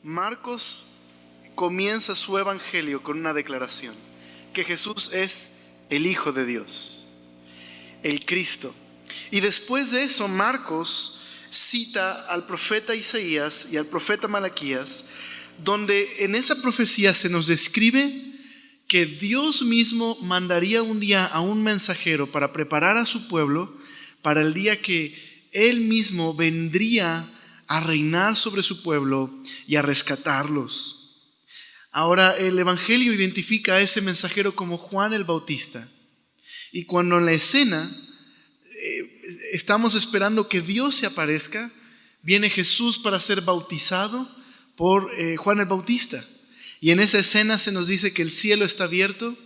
Marcos comienza su evangelio con una declaración, que Jesús es el Hijo de Dios, el Cristo. Y después de eso, Marcos cita al profeta Isaías y al profeta Malaquías, donde en esa profecía se nos describe que Dios mismo mandaría un día a un mensajero para preparar a su pueblo para el día que Él mismo vendría a reinar sobre su pueblo y a rescatarlos. Ahora el Evangelio identifica a ese mensajero como Juan el Bautista. Y cuando en la escena estamos esperando que Dios se aparezca, viene Jesús para ser bautizado por Juan el Bautista. Y en esa escena se nos dice que el cielo está abierto,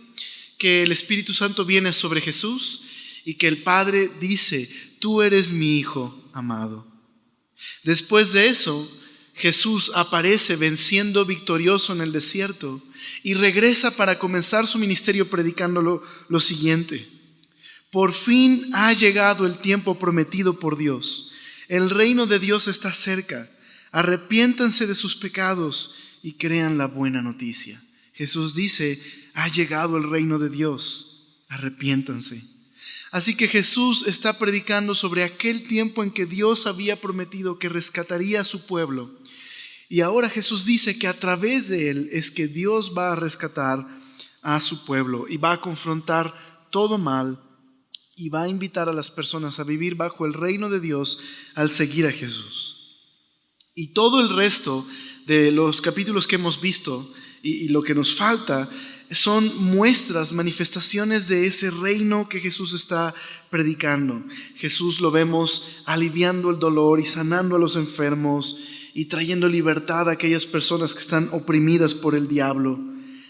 que el Espíritu Santo viene sobre Jesús y que el Padre dice: tú eres mi Hijo amado. Después de eso, Jesús aparece venciendo victorioso en el desierto y regresa para comenzar su ministerio predicando lo siguiente: por fin ha llegado el tiempo prometido por Dios. El reino de Dios está cerca. Arrepiéntanse de sus pecados y crean la buena noticia. Jesús dice: ha llegado el reino de Dios, arrepiéntanse. Así que Jesús está predicando sobre aquel tiempo en que Dios había prometido que rescataría a su pueblo. Y ahora Jesús dice que a través de él es que Dios va a rescatar a su pueblo y va a confrontar todo mal y va a invitar a las personas a vivir bajo el reino de Dios al seguir a Jesús. Y todo el resto de los capítulos que hemos visto y lo que nos falta son muestras, manifestaciones de ese reino que Jesús está predicando. Jesús lo vemos aliviando el dolor y sanando a los enfermos y trayendo libertad a aquellas personas que están oprimidas por el diablo,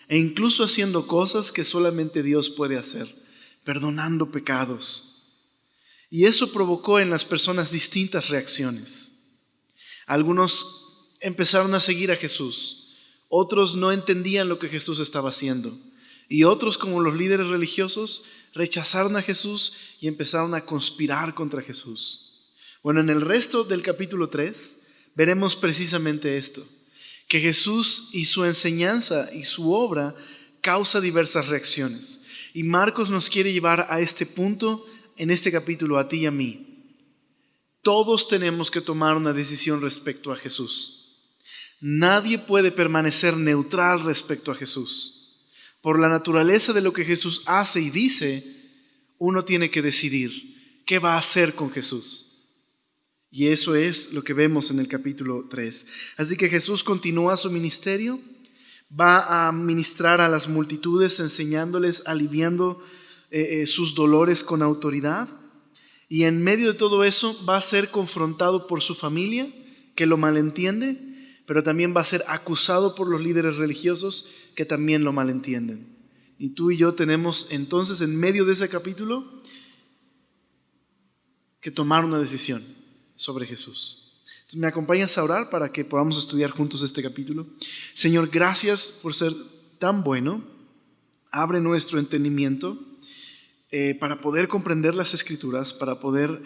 e incluso haciendo cosas que solamente Dios puede hacer, perdonando pecados. Y eso provocó en las personas distintas reacciones. Algunos empezaron a seguir a Jesús, otros no entendían lo que Jesús estaba haciendo, y otros, como los líderes religiosos, rechazaron a Jesús y empezaron a conspirar contra Jesús. Bueno, en el resto del capítulo 3 veremos precisamente esto, que Jesús y su enseñanza y su obra causa diversas reacciones. Y Marcos nos quiere llevar a este punto en este capítulo, a ti y a mí. Todos tenemos que tomar una decisión respecto a Jesús. Nadie puede permanecer neutral respecto a Jesús. Por la naturaleza de lo que Jesús hace y dice, uno tiene que decidir qué va a hacer con Jesús. Y eso es lo que vemos en el capítulo 3. Así que Jesús continúa su ministerio, va a ministrar a las multitudes, enseñándoles, aliviando sus dolores con autoridad. Y en medio de todo eso va a ser confrontado por su familia, que lo malentiende, pero también va a ser acusado por los líderes religiosos, que también lo malentienden. Y tú y yo tenemos entonces, en medio de ese capítulo, que tomar una decisión sobre Jesús. Entonces, ¿me acompañas a orar para que podamos estudiar juntos este capítulo? Señor, gracias por ser tan bueno. Abre nuestro entendimiento para poder comprender las Escrituras, para poder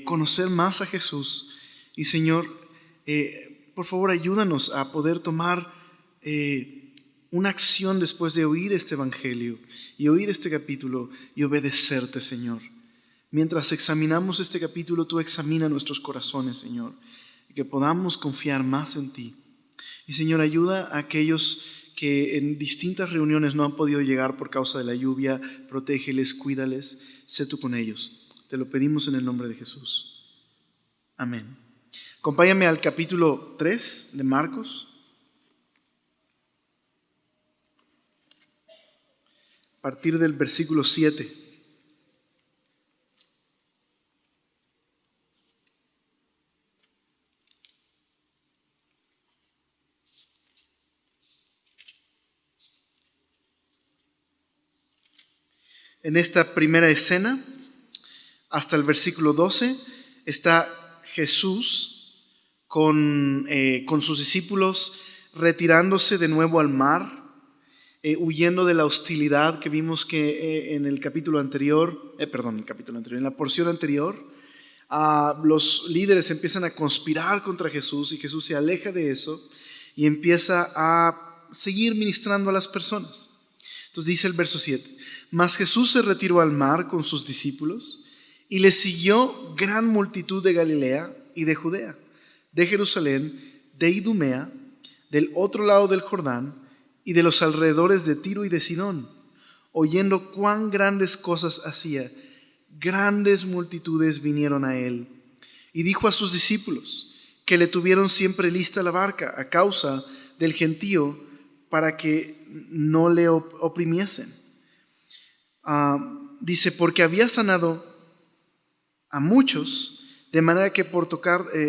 conocer más a Jesús. Y Señor, por favor, ayúdanos a poder tomar una acción después de oír este evangelio y oír este capítulo y obedecerte, Señor. Mientras examinamos este capítulo, tú examina nuestros corazones, Señor, y que podamos confiar más en ti. Y Señor, ayuda a aquellos que en distintas reuniones no han podido llegar por causa de la lluvia. Protégeles, cuídales, sé tú con ellos. Te lo pedimos en el nombre de Jesús. Amén. Acompáñame al capítulo 3 de Marcos. A partir del versículo 7. En esta primera escena, hasta el versículo 12, está Jesús con sus discípulos retirándose de nuevo al mar, huyendo de la hostilidad que vimos que en el capítulo anterior, en la porción anterior, los líderes empiezan a conspirar contra Jesús y Jesús se aleja de eso y empieza a seguir ministrando a las personas. Entonces dice el verso 7, mas Jesús se retiró al mar con sus discípulos y le siguió gran multitud de Galilea y de Judea, de Jerusalén, de Idumea, del otro lado del Jordán y de los alrededores de Tiro y de Sidón, oyendo cuán grandes cosas hacía. Grandes multitudes vinieron a él. Y dijo a sus discípulos que le tuvieron siempre lista la barca a causa del gentío para que no le oprimiesen. Dice, porque había sanado a muchos, de manera que por tocarle,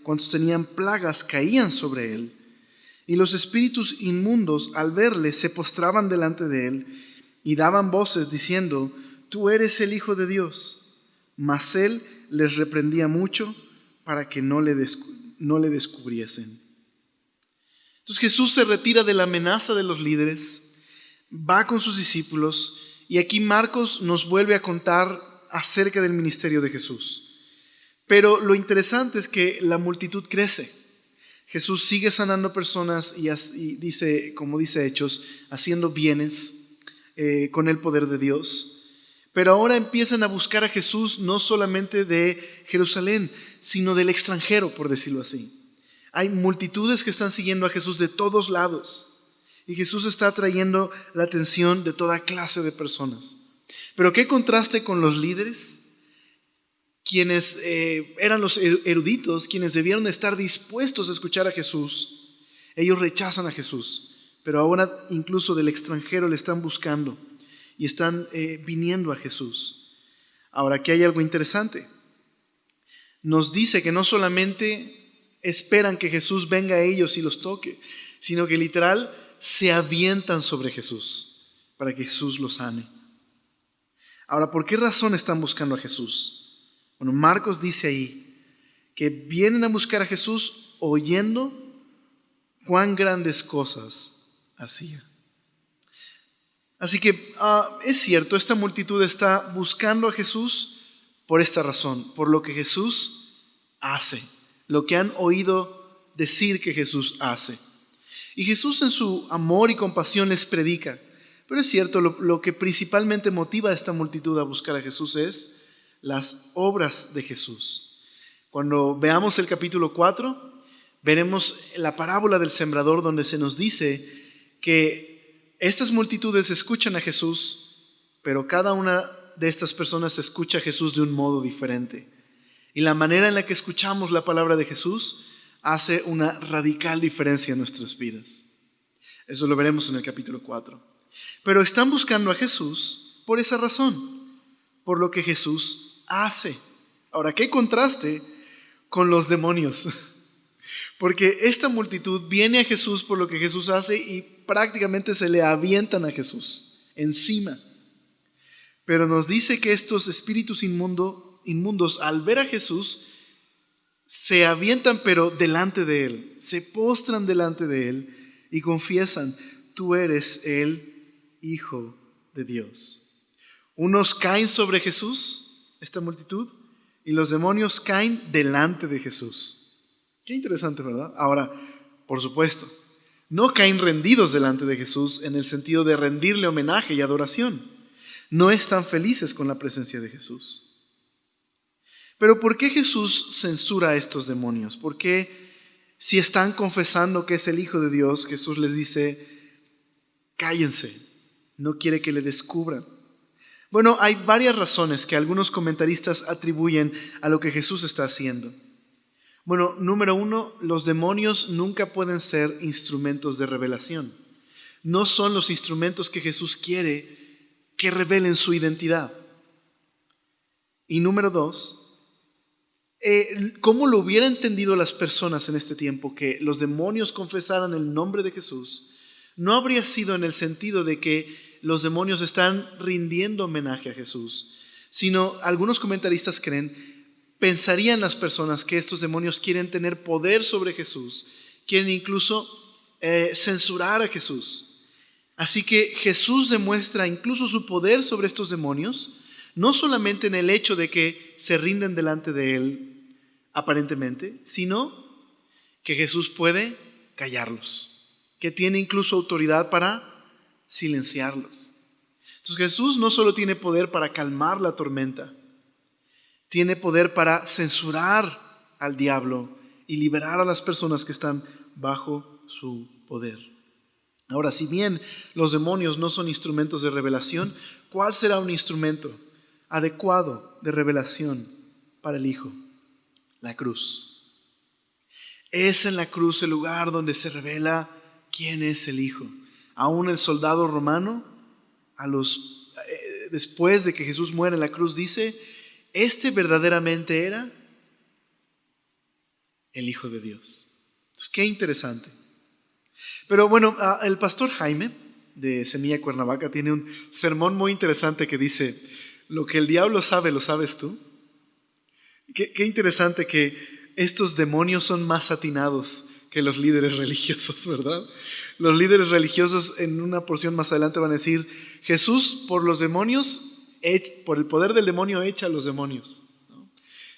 cuantos tenían plagas caían sobre él. Y los espíritus inmundos, al verle, se postraban delante de él y daban voces diciendo, tú eres el Hijo de Dios. Mas él les reprendía mucho para que no le descubriesen. Entonces Jesús se retira de la amenaza de los líderes, va con sus discípulos, y aquí Marcos nos vuelve a contar acerca del ministerio de Jesús. Pero lo interesante es que la multitud crece. Jesús sigue sanando personas y dice, como dice Hechos, haciendo bienes con el poder de Dios. Pero ahora empiezan a buscar a Jesús no solamente de Jerusalén, sino del extranjero, por decirlo así. Hay multitudes que están siguiendo a Jesús de todos lados. Y Jesús está atrayendo la atención de toda clase de personas. Pero qué contraste con los líderes, quienes eran los eruditos, quienes debieron estar dispuestos a escuchar a Jesús. Ellos rechazan a Jesús, pero ahora incluso del extranjero le están buscando y están viniendo a Jesús. Ahora, aquí hay algo interesante. Nos dice que no solamente esperan que Jesús venga a ellos y los toque, sino que literal se avientan sobre Jesús para que Jesús los sane. Ahora, ¿por qué razón están buscando a Jesús? Bueno, Marcos dice ahí que vienen a buscar a Jesús oyendo cuán grandes cosas hacía. Así que es cierto, esta multitud está buscando a Jesús por esta razón, por lo que Jesús hace, lo que han oído decir que Jesús hace. Y Jesús en su amor y compasión les predica. Pero es cierto, lo que principalmente motiva a esta multitud a buscar a Jesús es las obras de Jesús. Cuando veamos el capítulo 4, veremos la parábola del sembrador, donde se nos dice que estas multitudes escuchan a Jesús, pero cada una de estas personas escucha a Jesús de un modo diferente. Y la manera en la que escuchamos la palabra de Jesús hace una radical diferencia en nuestras vidas. Eso lo veremos en el capítulo 4. Pero están buscando a Jesús por esa razón, por lo que Jesús hace. Ahora, ¿qué contraste con los demonios? Porque esta multitud viene a Jesús por lo que Jesús hace y prácticamente se le avientan a Jesús encima. Pero nos dice que estos espíritus inmundos, al ver a Jesús, se avientan pero delante de Él, se postran delante de Él y confiesan, tú eres el Hijo de Dios. Unos caen sobre Jesús, esta multitud, y los demonios caen delante de Jesús. Qué interesante, ¿verdad? Ahora, por supuesto, no caen rendidos delante de Jesús en el sentido de rendirle homenaje y adoración. No están felices con la presencia de Jesús. Pero ¿por qué Jesús censura a estos demonios? ¿Por qué, si están confesando que es el Hijo de Dios, Jesús les dice, cállense, no quiere que le descubran? Bueno, hay varias razones que algunos comentaristas atribuyen a lo que Jesús está haciendo. Bueno, número uno, los demonios nunca pueden ser instrumentos de revelación. No son los instrumentos que Jesús quiere que revelen su identidad. Y número dos, ¿cómo lo hubieran entendido las personas en este tiempo que los demonios confesaran el nombre de Jesús? No habría sido en el sentido de que los demonios están rindiendo homenaje a Jesús, sino algunos comentaristas pensarían las personas que estos demonios quieren tener poder sobre Jesús, quieren incluso censurar a Jesús. Así que Jesús demuestra incluso su poder sobre estos demonios, no solamente en el hecho de que se rinden delante de Él, aparentemente, sino que Jesús puede callarlos, que tiene incluso autoridad para silenciarlos. Entonces Jesús no solo tiene poder para calmar la tormenta, tiene poder para censurar al diablo y liberar a las personas que están bajo su poder. Ahora, si bien los demonios no son instrumentos de revelación, ¿cuál será un instrumento adecuado de revelación para el Hijo? La cruz. Es en la cruz el lugar donde se revela quién es el Hijo. Aún el soldado romano, después de que Jesús muere en la cruz, dice: este verdaderamente era el Hijo de Dios. Entonces, qué interesante. Pero bueno, el pastor Jaime de Semilla Cuernavaca tiene un sermón muy interesante que dice: lo que el diablo sabe, ¿lo sabes tú? Qué interesante que estos demonios son más atinados que los líderes religiosos, ¿verdad? Los líderes religiosos en una porción más adelante van a decir: Jesús por los demonios, por el poder del demonio echa a los demonios.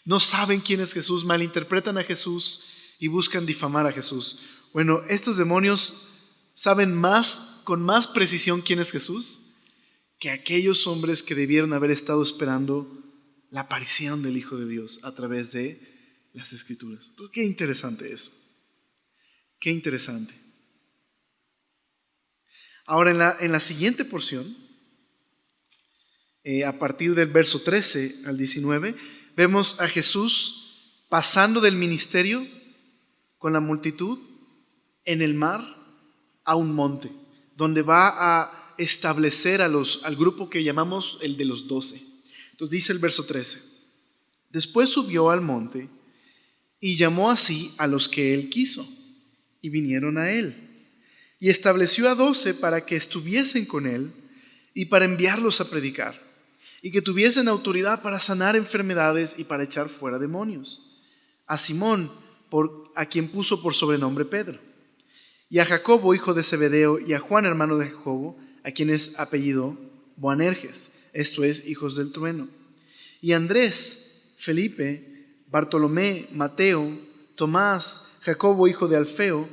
No saben quién es Jesús, malinterpretan a Jesús y buscan difamar a Jesús. Bueno, estos demonios saben con más precisión quién es Jesús que aquellos hombres que debieron haber estado esperando la aparición del Hijo de Dios a través de las Escrituras. Entonces, qué interesante eso. Qué interesante. Ahora en la siguiente porción, a partir del verso 13 al 19, vemos a Jesús pasando del ministerio con la multitud en el mar a un monte, donde va a establecer al grupo que llamamos el de los 12. Entonces dice el verso 13: después subió al monte y llamó así a los que él quiso, y vinieron a él. Y estableció a 12 para que estuviesen con él y para enviarlos a predicar, y que tuviesen autoridad para sanar enfermedades y para echar fuera demonios. A Simón, a quien puso por sobrenombre Pedro, y a Jacobo, hijo de Zebedeo, y a Juan, hermano de Jacobo, a quien es apellido Boanerges, esto es, hijos del trueno, y Andrés, Felipe, Bartolomé, Mateo, Tomás, Jacobo, hijo de Alfeo,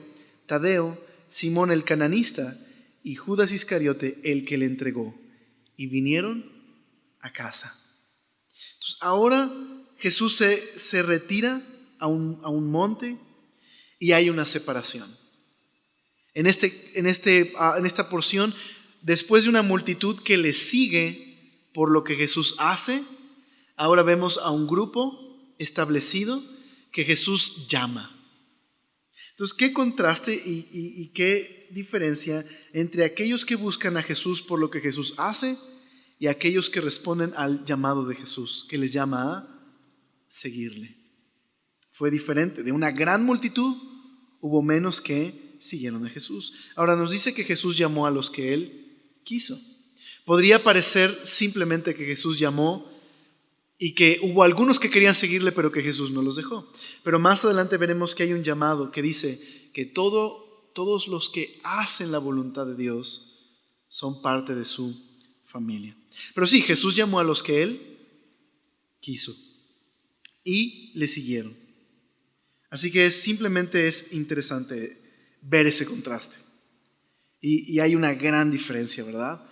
Tadeo, Simón el cananista y Judas Iscariote, el que le entregó. Y vinieron a casa. Entonces, ahora Jesús se retira a un monte y hay una separación. En esta porción, después de una multitud que le sigue por lo que Jesús hace, ahora vemos a un grupo establecido que Jesús llama. Entonces, ¿qué contraste y qué diferencia entre aquellos que buscan a Jesús por lo que Jesús hace y aquellos que responden al llamado de Jesús, que les llama a seguirle? Fue diferente. De una gran multitud hubo menos que siguieron a Jesús. Ahora nos dice que Jesús llamó a los que él quiso. Podría parecer simplemente que Jesús llamó y que hubo algunos que querían seguirle, pero que Jesús no los dejó. Pero más adelante veremos que hay un llamado que dice que todos los que hacen la voluntad de Dios son parte de su familia. Pero sí, Jesús llamó a los que él quiso y le siguieron. Así que simplemente es interesante ver ese contraste. Y hay una gran diferencia, ¿verdad?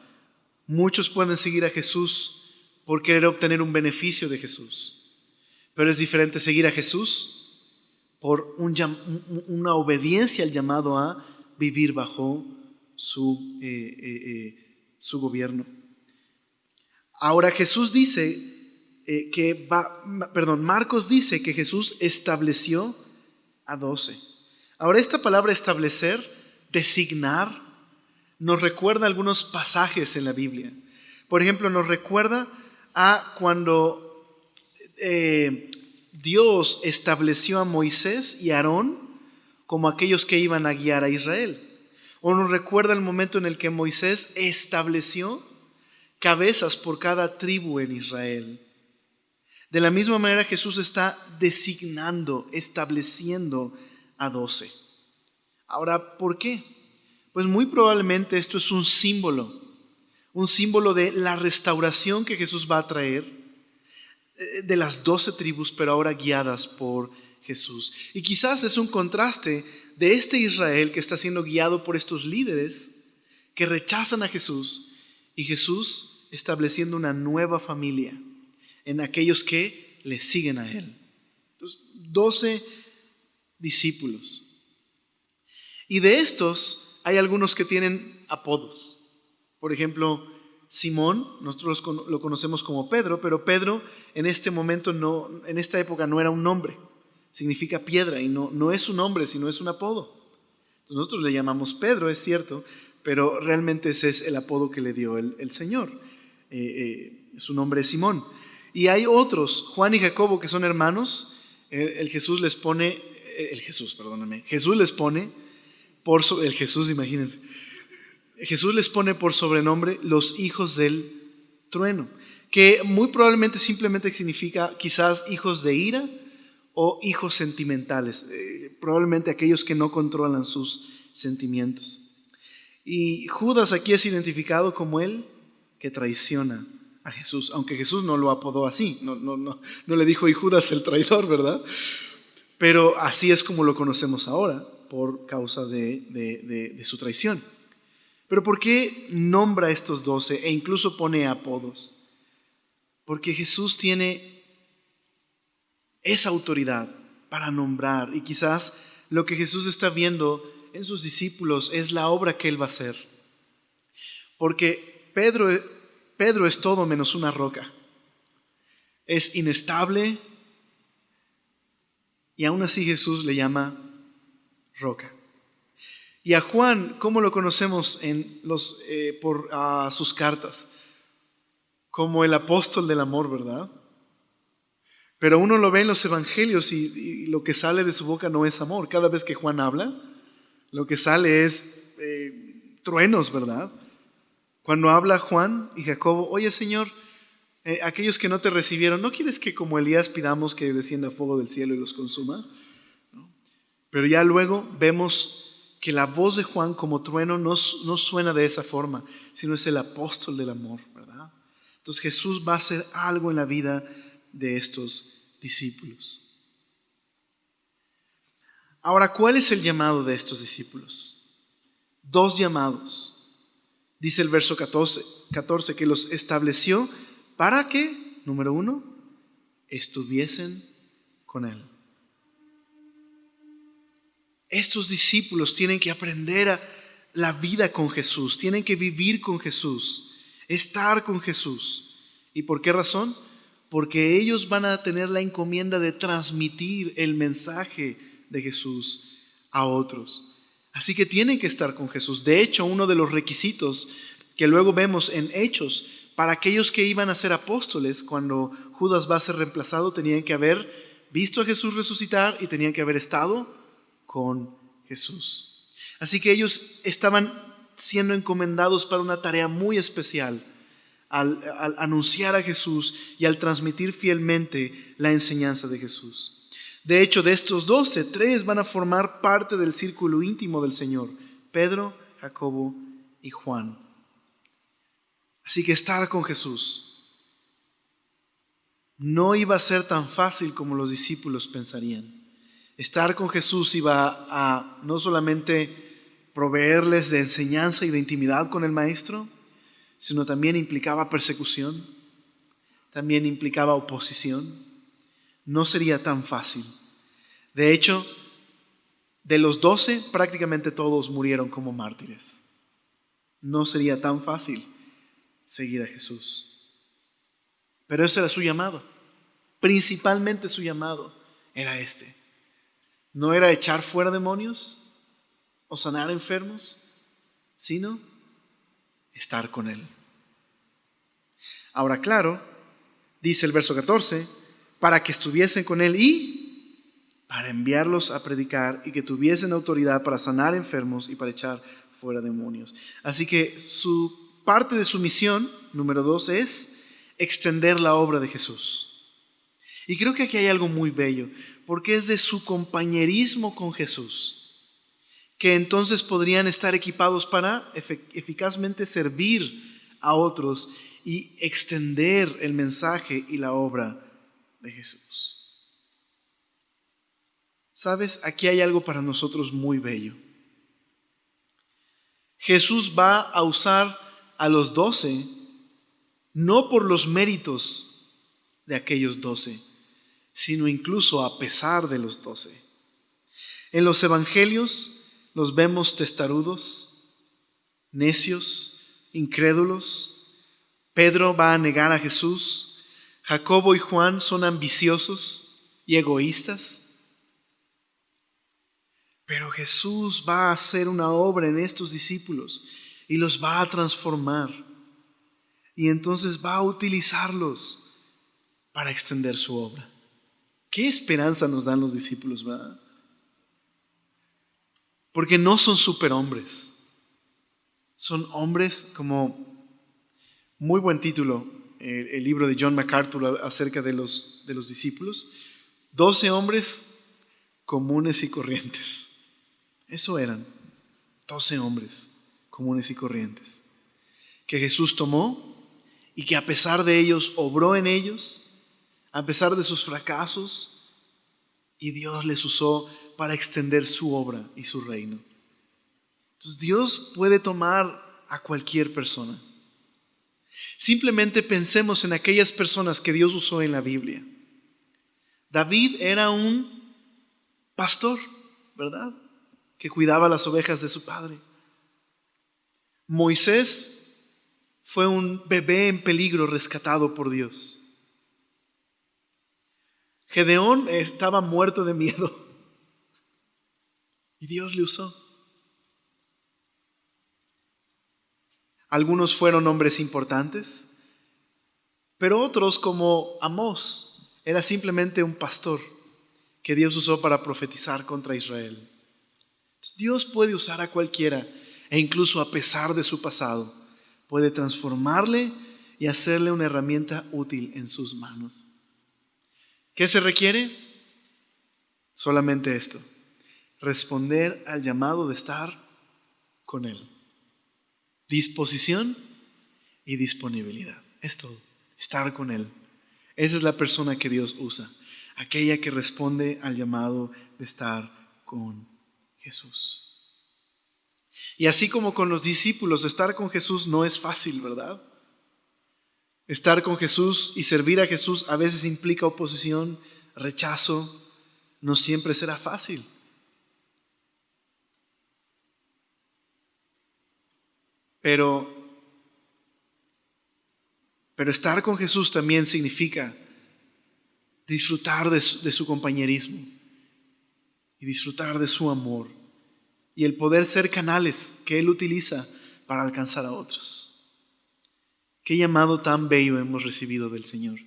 Muchos pueden seguir a Jesús por querer obtener un beneficio de Jesús, pero es diferente seguir a Jesús por una obediencia al llamado a vivir bajo su gobierno. Ahora Jesús dice Marcos dice que Jesús estableció a 12. Ahora esta palabra establecer, designar, nos recuerda algunos pasajes en la Biblia. Por ejemplo, nos recuerda a cuando Dios estableció a Moisés y a Aarón como aquellos que iban a guiar a Israel. O nos recuerda el momento en el que Moisés estableció cabezas por cada tribu en Israel. De la misma manera Jesús está designando, estableciendo a 12. Ahora, ¿por qué? Pues muy probablemente esto es un símbolo de la restauración que Jesús va a traer de las 12 tribus, pero ahora guiadas por Jesús. Y quizás es un contraste de este Israel que está siendo guiado por estos líderes que rechazan a Jesús, y Jesús estableciendo una nueva familia en aquellos que le siguen a Él. Entonces, 12 discípulos. Y de estos hay algunos que tienen apodos. Por ejemplo, Simón, nosotros lo conocemos como Pedro, pero Pedro en este momento en esta época no era un nombre, significa piedra, y no es un nombre, sino es un apodo. Entonces nosotros le llamamos Pedro, es cierto, pero realmente ese es el apodo que le dio el Señor. Su nombre es Simón. Y hay otros, Juan y Jacobo, que son hermanos. Jesús les pone por sobrenombre los hijos del trueno, que muy probablemente simplemente significa quizás hijos de ira o hijos sentimentales, probablemente aquellos que no controlan sus sentimientos. Y Judas aquí es identificado como el que traiciona a Jesús, aunque Jesús no lo apodó así, no le dijo y Judas el traidor, ¿verdad? Pero así es como lo conocemos ahora por causa de su traición. Pero ¿por qué nombra a estos 12 e incluso pone apodos? Porque Jesús tiene esa autoridad para nombrar, y quizás lo que Jesús está viendo en sus discípulos es la obra que Él va a hacer. Porque Pedro es todo menos una roca. Es inestable, y aún así Jesús le llama roca. Y a Juan, ¿cómo lo conocemos por sus cartas? Como el apóstol del amor, ¿verdad? Pero uno lo ve en los evangelios y lo que sale de su boca no es amor. Cada vez que Juan habla, lo que sale es truenos, ¿verdad? Cuando habla Juan y Jacobo, oye Señor, aquellos que no te recibieron, ¿no quieres que como Elías pidamos que descienda fuego del cielo y los consuma? ¿No? Pero ya luego vemos que la voz de Juan como trueno no suena de esa forma, sino es el apóstol del amor, ¿verdad? Entonces Jesús va a hacer algo en la vida de estos discípulos. Ahora, ¿cuál es el llamado de estos discípulos? 2 llamados. Dice el verso 14 que los estableció para que, número 1, estuviesen con Él. Estos discípulos tienen que aprender la vida con Jesús, tienen que vivir con Jesús, estar con Jesús. ¿Y por qué razón? Porque ellos van a tener la encomienda de transmitir el mensaje de Jesús a otros. Así que tienen que estar con Jesús. De hecho, uno de los requisitos que luego vemos en Hechos, para aquellos que iban a ser apóstoles, cuando Judas va a ser reemplazado, tenían que haber visto a Jesús resucitar y tenían que haber estado con Jesús. Así que ellos estaban siendo encomendados para una tarea muy especial al anunciar a Jesús y al transmitir fielmente la enseñanza de Jesús. De hecho, de estos 12, 3 van a formar parte del círculo íntimo del Señor: Pedro, Jacobo y Juan. Así que estar con Jesús no iba a ser tan fácil como los discípulos pensarían. Estar con Jesús iba a no solamente proveerles de enseñanza y de intimidad con el Maestro, sino también implicaba persecución, también implicaba oposición. No sería tan fácil. De hecho, de los 12, prácticamente todos murieron como mártires. No sería tan fácil seguir a Jesús. Pero ese era su llamado. Principalmente su llamado era este. No era echar fuera demonios o sanar enfermos, sino estar con Él. Ahora, claro, dice el verso 14, para que estuviesen con Él y para enviarlos a predicar y que tuviesen autoridad para sanar enfermos y para echar fuera demonios. Así que parte de su misión, número 2, es extender la obra de Jesús. Y creo que aquí hay algo muy bello, porque es de su compañerismo con Jesús, que entonces podrían estar equipados para eficazmente servir a otros y extender el mensaje y la obra de Jesús. ¿Sabes? Aquí hay algo para nosotros muy bello. Jesús va a usar a los 12 no por los méritos de aquellos 12, sino incluso a pesar de los 12. En los evangelios los vemos testarudos, necios, incrédulos. Pedro va a negar a Jesús. Jacobo y Juan son ambiciosos y egoístas. Pero Jesús va a hacer una obra en estos discípulos y los va a transformar. Y entonces va a utilizarlos para extender su obra. ¿Qué esperanza nos dan los discípulos, verdad? Porque no son superhombres. Son hombres como, muy buen título, el libro de John MacArthur acerca de los discípulos. 12 hombres comunes y corrientes. Eso eran, 12 hombres comunes y corrientes, que Jesús tomó y que a pesar de ellos obró en ellos, a pesar de sus fracasos, y Dios les usó para extender su obra y su reino. Entonces Dios puede tomar a cualquier persona. Simplemente pensemos en aquellas personas que Dios usó en la Biblia. David era un pastor, ¿verdad?, que cuidaba las ovejas de su padre. Moisés fue un bebé en peligro rescatado por Dios. Gedeón estaba muerto de miedo y Dios le usó. Algunos fueron hombres importantes, pero otros, como Amós, era simplemente un pastor que Dios usó para profetizar contra Israel. Dios puede usar a cualquiera, e incluso a pesar de su pasado, puede transformarle y hacerle una herramienta útil en sus manos. ¿Qué se requiere? Solamente esto: responder al llamado de estar con Él. Disposición y disponibilidad. Es todo. Estar con Él. Esa es la persona que Dios usa. Aquella que responde al llamado de estar con Jesús. Y así como con los discípulos, estar con Jesús no es fácil, ¿verdad? Estar con Jesús y servir a Jesús a veces implica oposición, rechazo. No siempre será fácil. Pero estar con Jesús también significa disfrutar de su compañerismo y disfrutar de su amor y el poder ser canales que Él utiliza para alcanzar a otros. Qué llamado tan bello hemos recibido del Señor: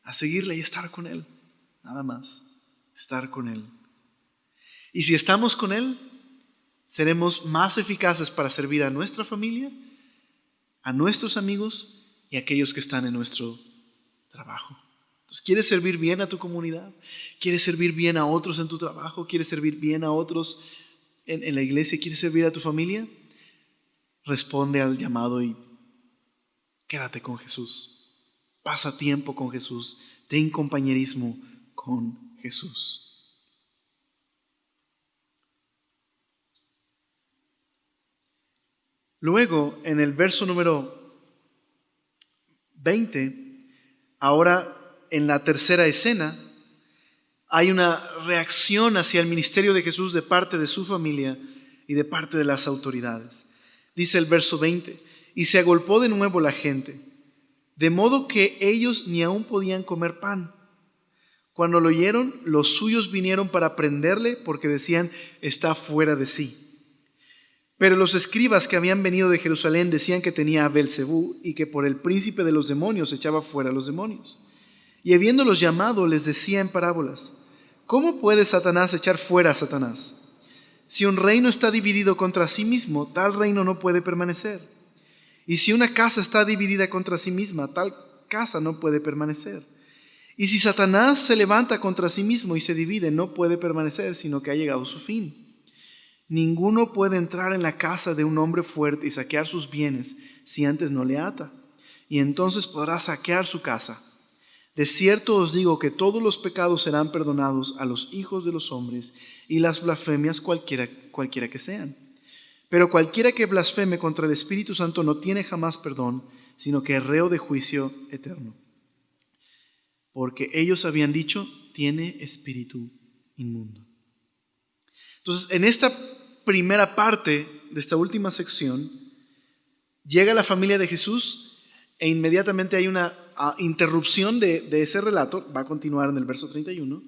a seguirle y estar con Él. Nada más, estar con Él. Y si estamos con Él, seremos más eficaces para servir a nuestra familia, a nuestros amigos y a aquellos que están en nuestro trabajo. Entonces, ¿quieres servir bien a tu comunidad? ¿Quieres servir bien a otros en tu trabajo? ¿Quieres servir bien a otros en la iglesia? ¿Quieres servir a tu familia? Responde al llamado y quédate con Jesús. Pasa tiempo con Jesús. Ten compañerismo con Jesús. Luego, en el verso número 20, ahora en la tercera escena, hay una reacción hacia el ministerio de Jesús de parte de su familia y de parte de las autoridades. Dice el verso 20: y se agolpó de nuevo la gente, de modo que ellos ni aún podían comer pan. Cuando lo oyeron, los suyos vinieron para prenderle, porque decían: está fuera de sí. Pero los escribas que habían venido de Jerusalén decían que tenía a Beelzebú y que por el príncipe de los demonios echaba fuera a los demonios. Y habiéndolos llamado, les decía en parábolas: ¿cómo puede Satanás echar fuera a Satanás? Si un reino está dividido contra sí mismo, tal reino no puede permanecer. Y si una casa está dividida contra sí misma, tal casa no puede permanecer. Y si Satanás se levanta contra sí mismo y se divide, no puede permanecer, sino que ha llegado su fin. Ninguno puede entrar en la casa de un hombre fuerte y saquear sus bienes si antes no le ata, y entonces podrá saquear su casa. De cierto os digo que todos los pecados serán perdonados a los hijos de los hombres y las blasfemias cualquiera que sean. Pero cualquiera que blasfeme contra el Espíritu Santo no tiene jamás perdón, sino que es reo de juicio eterno. Porque ellos habían dicho, tiene espíritu inmundo. Entonces, en esta primera parte de esta última sección, llega la familia de Jesús e inmediatamente hay una interrupción de ese relato, va a continuar en el verso 31,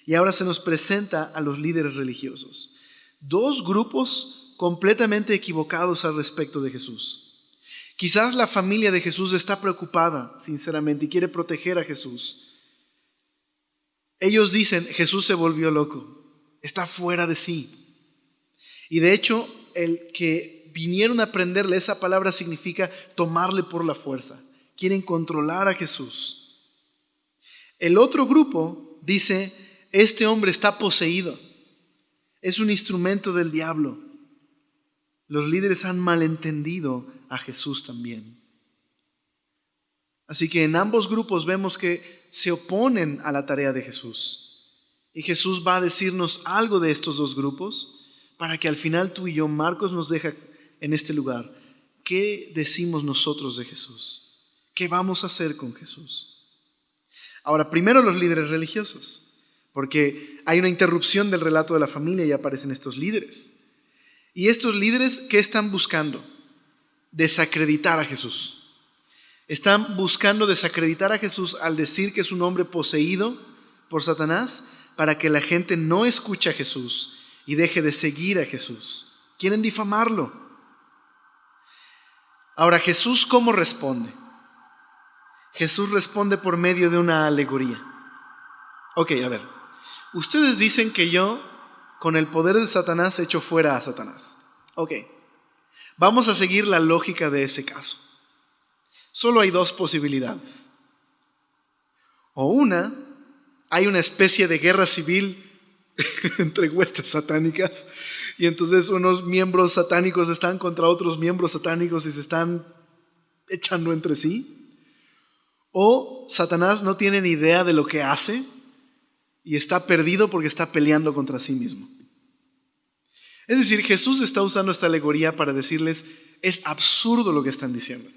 y ahora se nos presenta a los líderes religiosos. Dos grupos completamente equivocados al respecto de Jesús. Quizás la familia de Jesús está preocupada, sinceramente, y quiere proteger a Jesús. Ellos dicen, Jesús se volvió loco, está fuera de sí. Y de hecho, el que vinieron a prenderle esa palabra significa tomarle por la fuerza. Quieren controlar a Jesús. El otro grupo dice, este hombre está poseído, es un instrumento del diablo. Los líderes han malentendido a Jesús también. Así que en ambos grupos vemos que se oponen a la tarea de Jesús. Y Jesús va a decirnos algo de estos dos grupos para que al final tú y yo, Marcos nos deja en este lugar. ¿Qué decimos nosotros de Jesús? ¿Qué vamos a hacer con Jesús? Ahora, primero los líderes religiosos, porque hay una interrupción del relato de la familia y aparecen estos líderes. Y estos líderes, ¿qué están buscando? Desacreditar a Jesús. Están buscando desacreditar a Jesús al decir que es un hombre poseído por Satanás para que la gente no escuche a Jesús y deje de seguir a Jesús. Quieren difamarlo. Ahora, ¿Jesús cómo responde? Jesús responde por medio de una alegoría. Ok, a ver. Ustedes dicen que yo, con el poder de Satanás, echo fuera a Satanás. Ok. Vamos a seguir la lógica de ese caso. Solo hay dos posibilidades. O una, hay una especie de guerra civil entre huestes satánicas y entonces unos miembros satánicos están contra otros miembros satánicos y se están echando entre sí. O Satanás no tiene ni idea de lo que hace y está perdido porque está peleando contra sí mismo. Es decir, Jesús está usando esta alegoría para decirles, es absurdo lo que están diciendo.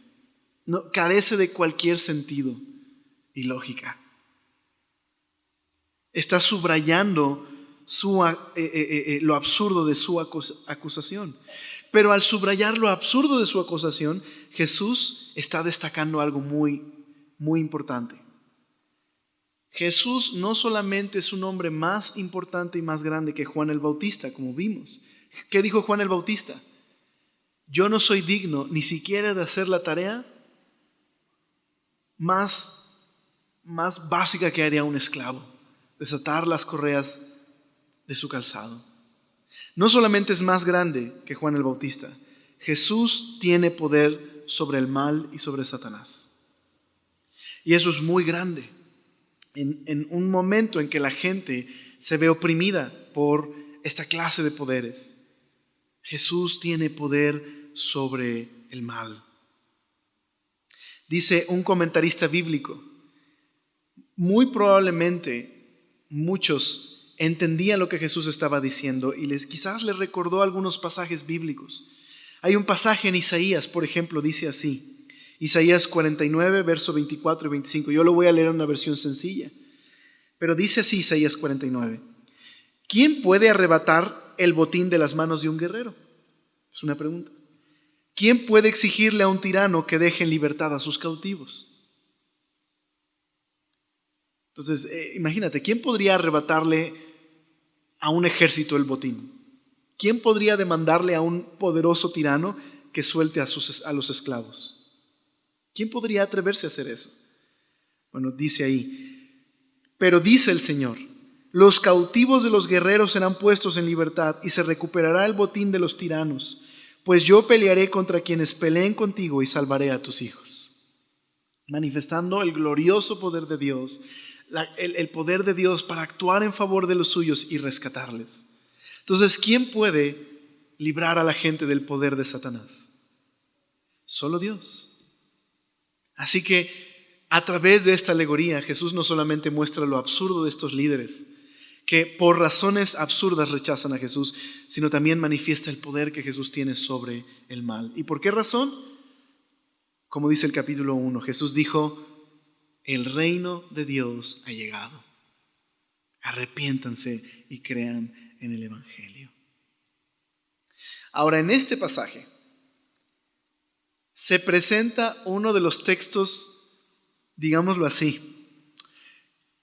No, carece de cualquier sentido y lógica. Está subrayando lo absurdo de su acusación. Pero al subrayar lo absurdo de su acusación, Jesús está destacando algo muy, muy importante. Jesús no solamente es un hombre más importante y más grande que Juan el Bautista, como vimos. ¿Qué dijo Juan el Bautista? Yo no soy digno ni siquiera de hacer la tarea más básica que haría un esclavo, desatar las correas de su calzado. No solamente es más grande que Juan el Bautista, Jesús tiene poder sobre el mal y sobre Satanás. Y eso es muy grande. En un momento en que la gente se ve oprimida por esta clase de poderes, Jesús tiene poder sobre el mal. Dice un comentarista bíblico, muy probablemente muchos entendían lo que Jesús estaba diciendo y quizás les recordó algunos pasajes bíblicos. Hay un pasaje en Isaías, por ejemplo, dice así, Isaías 49, verso 24 y 25. Yo lo voy a leer en una versión sencilla, pero dice así Isaías 49. ¿Quién puede arrebatar el botín de las manos de un guerrero? Es una pregunta. ¿Quién puede exigirle a un tirano que deje en libertad a sus cautivos? Entonces, imagínate, ¿quién podría arrebatarle a un ejército el botín? ¿Quién podría demandarle a un poderoso tirano que suelte a los esclavos? ¿Quién podría atreverse a hacer eso? Bueno, dice ahí, pero dice el Señor, los cautivos de los guerreros serán puestos en libertad y se recuperará el botín de los tiranos. Pues yo pelearé contra quienes peleen contigo y salvaré a tus hijos. Manifestando el glorioso poder de Dios, el poder de Dios para actuar en favor de los suyos y rescatarles. Entonces, ¿quién puede librar a la gente del poder de Satanás? Solo Dios. Así que A través de esta alegoría, Jesús no solamente muestra lo absurdo de estos líderes, que por razones absurdas rechazan a Jesús, sino también manifiesta el poder que Jesús tiene sobre el mal. ¿Y por qué razón? Como dice el capítulo 1, Jesús dijo: el reino de Dios ha llegado. Arrepiéntanse y crean en el Evangelio. Ahora, en este pasaje se presenta uno de los textos, digámoslo así,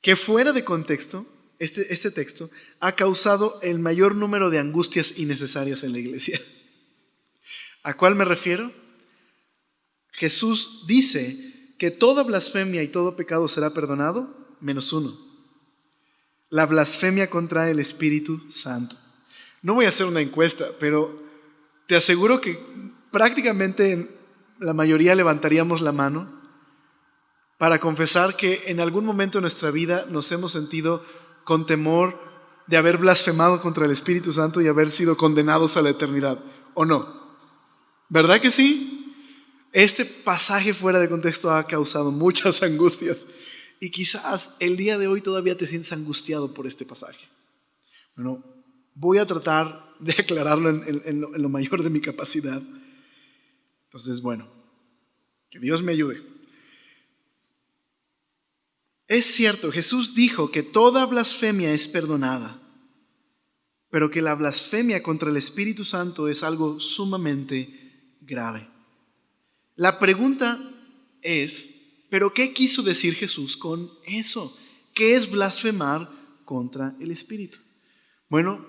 que fuera de contexto, este texto ha causado el mayor número de angustias innecesarias en la iglesia. ¿A cuál me refiero? Jesús dice que toda blasfemia y todo pecado será perdonado, menos uno: la blasfemia contra el Espíritu Santo. No voy a hacer una encuesta, pero te aseguro que prácticamente la mayoría levantaríamos la mano para confesar que en algún momento de nuestra vida nos hemos sentido con temor de haber blasfemado contra el Espíritu Santo y haber sido condenados a la eternidad, ¿o no? ¿Verdad que sí? Este pasaje fuera de contexto ha causado muchas angustias y quizás el día de hoy todavía te sientes angustiado por este pasaje. Bueno, voy a tratar de aclararlo en lo mayor de mi capacidad. Entonces, bueno, que Dios me ayude. Es cierto, Jesús dijo que toda blasfemia es perdonada, pero que la blasfemia contra el Espíritu Santo es algo sumamente grave. La pregunta es, ¿pero qué quiso decir Jesús con eso? ¿Qué es blasfemar contra el Espíritu? Bueno,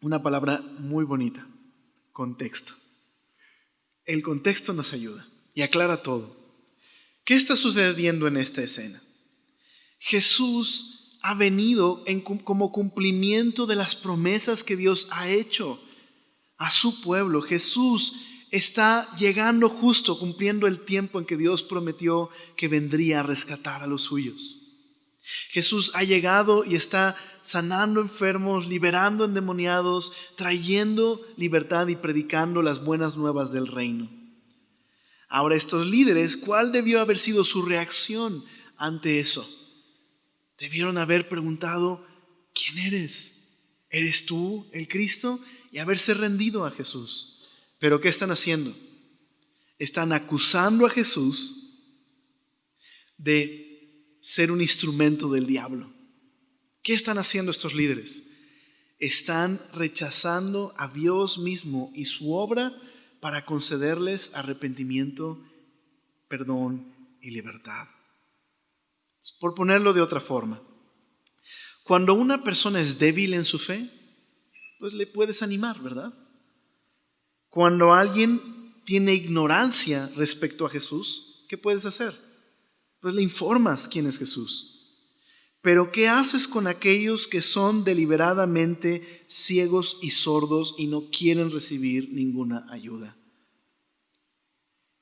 una palabra muy bonita: contexto. El contexto nos ayuda y aclara todo. ¿Qué está sucediendo en esta escena? Jesús ha venido como cumplimiento de las promesas que Dios ha hecho a su pueblo. Jesús está llegando justo, cumpliendo el tiempo en que Dios prometió que vendría a rescatar a los suyos. Jesús ha llegado y está sanando enfermos, liberando endemoniados, trayendo libertad y predicando las buenas nuevas del reino. Ahora, estos líderes, ¿cuál debió haber sido su reacción ante eso? Debieron haber preguntado: ¿quién eres? ¿Eres tú el Cristo? Y haberse rendido a Jesús. ¿Pero qué están haciendo? Están acusando a Jesús de ser un instrumento del diablo. ¿Qué están haciendo estos líderes? Están rechazando a Dios mismo y su obra para concederles arrepentimiento, perdón y libertad. Por ponerlo de otra forma, cuando una persona es débil en su fe, pues le puedes animar, ¿verdad? Cuando alguien tiene ignorancia respecto a Jesús, ¿qué puedes hacer? Pues le informas quién es Jesús. Pero ¿qué haces con aquellos que son deliberadamente ciegos y sordos y no quieren recibir ninguna ayuda?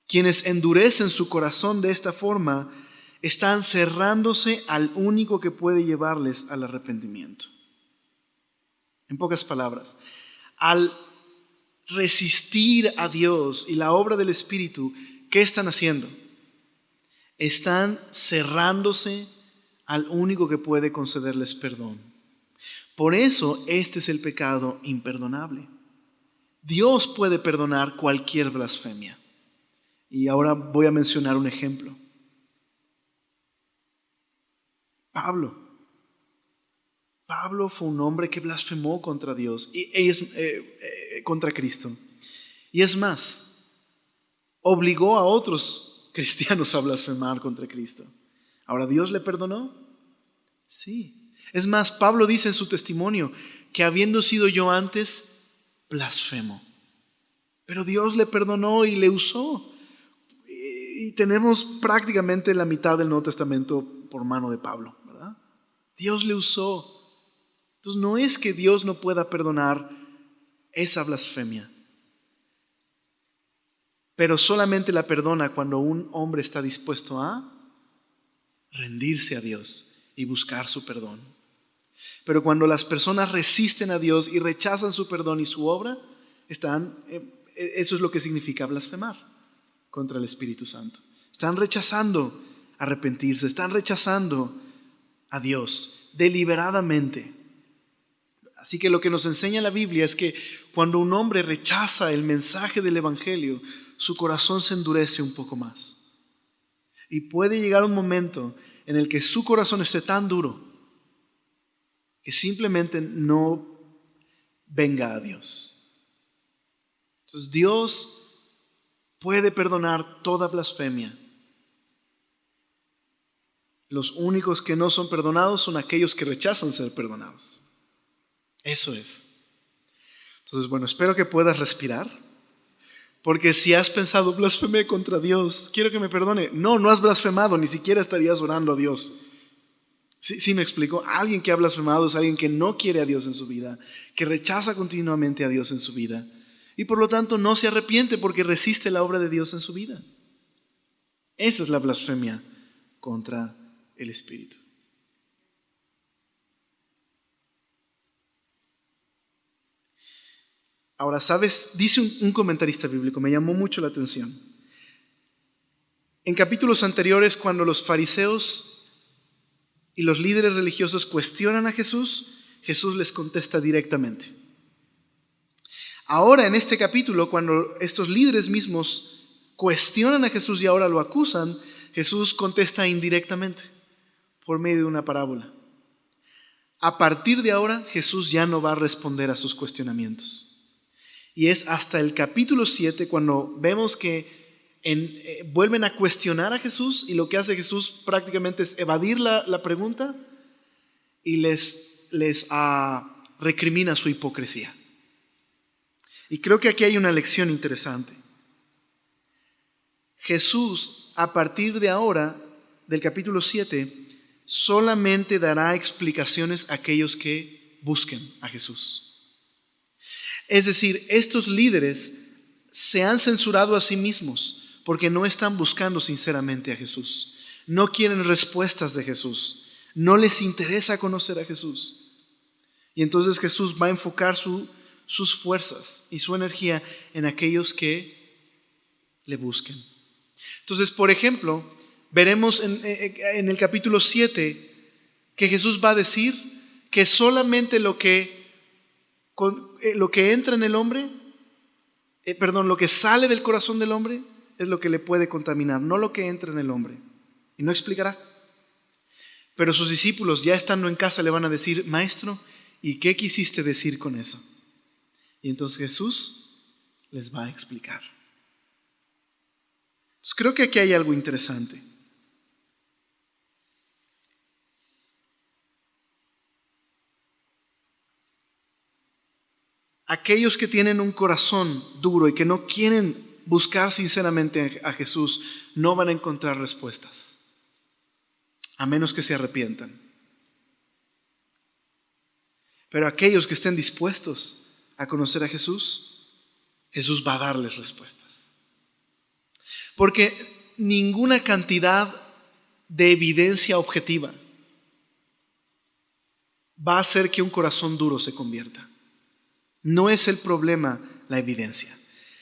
Quienes endurecen su corazón de esta forma están cerrándose al único que puede llevarles al arrepentimiento. En pocas palabras, al resistir a Dios y la obra del Espíritu, ¿qué están haciendo? Están cerrándose al único que puede concederles perdón. Por eso este es el pecado imperdonable. Dios puede perdonar cualquier blasfemia. Y ahora voy a mencionar un ejemplo. Pablo fue un hombre que blasfemó contra Dios contra Cristo. Y es más, obligó a otros cristianos a blasfemar contra Cristo. ¿Ahora Dios le perdonó? Sí. Es más, Pablo dice en su testimonio que habiendo sido yo antes blasfemo, pero Dios le perdonó y le usó. Y tenemos prácticamente la mitad del Nuevo Testamento por mano de Pablo, ¿verdad? Dios le usó. Entonces no es que Dios no pueda perdonar esa blasfemia, pero solamente la perdona cuando un hombre está dispuesto a rendirse a Dios y buscar su perdón. Pero cuando las personas resisten a Dios y rechazan su perdón y su obra, eso es lo que significa blasfemar contra el Espíritu Santo. Están rechazando arrepentirse, están rechazando a Dios deliberadamente. Así que lo que nos enseña la Biblia es que cuando un hombre rechaza el mensaje del Evangelio, su corazón se endurece un poco más. Y puede llegar un momento en el que su corazón esté tan duro que simplemente no venga a Dios. Entonces Dios puede perdonar toda blasfemia. Los únicos que no son perdonados son aquellos que rechazan ser perdonados. Eso es. Entonces, bueno, espero que puedas respirar, porque si has pensado, blasfemé contra Dios, quiero que me perdone. No has blasfemado, ni siquiera estarías orando a Dios. Sí me explico. Alguien que ha blasfemado es alguien que no quiere a Dios en su vida, que rechaza continuamente a Dios en su vida, y por lo tanto no se arrepiente porque resiste la obra de Dios en su vida. Esa es la blasfemia contra el Espíritu. Ahora, ¿sabes? Dice un comentarista bíblico, me llamó mucho la atención. En capítulos anteriores, cuando los fariseos y los líderes religiosos cuestionan a Jesús, Jesús les contesta directamente. Ahora, en este capítulo, cuando estos líderes mismos cuestionan a Jesús y ahora lo acusan, Jesús contesta indirectamente por medio de una parábola. A partir de ahora, Jesús ya no va a responder a sus cuestionamientos. Y es hasta el capítulo 7 cuando vemos que vuelven a cuestionar a Jesús, y lo que hace Jesús prácticamente es evadir la pregunta y les recrimina su hipocresía. Y creo que aquí hay una lección interesante. Jesús, a partir de ahora, del capítulo 7, solamente dará explicaciones a aquellos que busquen a Jesús. Es decir, estos líderes se han censurado a sí mismos porque no están buscando sinceramente a Jesús. No quieren respuestas de Jesús. No les interesa conocer a Jesús. Y entonces Jesús va a enfocar sus fuerzas y su energía en aquellos que le busquen. Entonces, por ejemplo, veremos en el capítulo 7 que Jesús va a decir que solamente lo que entra en el hombre, lo que sale del corazón del hombre es lo que le puede contaminar, no lo que entra en el hombre. Y no explicará. Pero sus discípulos, ya estando en casa, le van a decir, Maestro, ¿y qué quisiste decir con eso? Y entonces Jesús les va a explicar. Entonces, creo que aquí hay algo interesante. Aquellos que tienen un corazón duro y que no quieren buscar sinceramente a Jesús, no van a encontrar respuestas, a menos que se arrepientan. Pero aquellos que estén dispuestos a conocer a Jesús, Jesús va a darles respuestas. Porque ninguna cantidad de evidencia objetiva va a hacer que un corazón duro se convierta. No es el problema la evidencia.